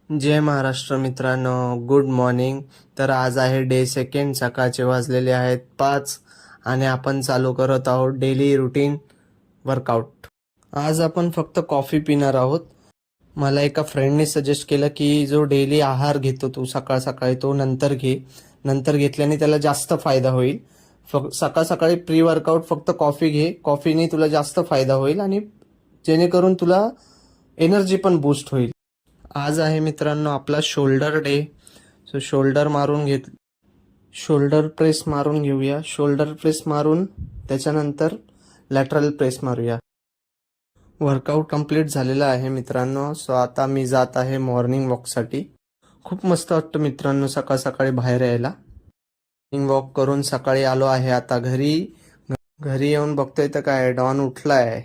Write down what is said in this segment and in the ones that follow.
जय महाराष्ट्र मित्रांनो, good morning. तर आज आहे डे सेकंड. सकाळचे वाजलेले आहेत 5 आणि आपण चालू करत आहोत डेली रुटीन वर्कआउट. आज आपण फक्त कॉफी पिणार आहोत. मला एका फ्रेंडने सजेस्ट केलं की जो डेली आहार घेतो तू सकाळ सकाळी तो नंतर घे. नंतर घेतल्याने त्याला जास्त फायदा होईल. सकाळ सकाळी प्री वर्कआउट फक्त कॉफी घे. कॉफीने तुला जास्त फायदा होईल आणि जेणेकरून तुला एनर्जी पण बूस्ट होईल. आज आहे मित्रांनो आपला shoulder day. So shoulder press मारून घेऊया. शोल्डर प्रेस मारून त्याच्यानंतर लॅटरल प्रेस मारूया. वर्कआउट कंप्लीट झालेला आहे मित्रांनो. सो आता मी जात आहे मॉर्निंग वॉकसाठी. खूप मस्त वाटतं मित्रांनो सकाळ सकाळी बाहेर यायला. मॉर्निंग वॉक करून सकाळी आलो आहे आता घरी. घरी येऊन बघतोय तर काय डॉन उठलाय.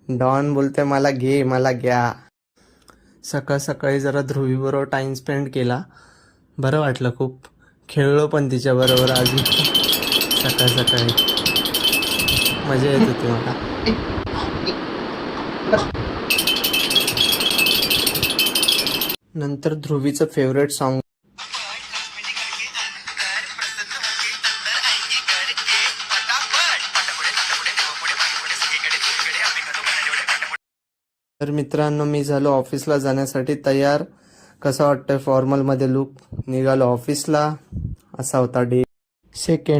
डॉन बोलतोय मला घे, मला घ्या. सकाळ सकाळी जरा ध्रुवीबरोबर टाइम स्पेंड केला. बरं वाटलं खूप. खेळलो पण तिच्याबरोबर आज सकाळ सकाळी. मजा येत होती मला. नंतर ध्रुवीचं फेवरेट सॉन्ग तर मित्रांनो मी झालो ऑफिसला जाण्यासाठी तयार. कसं वाटतंय फॉर्मलमध्ये लुक. निघालो ऑफिसला. असा होता डे सेकंड.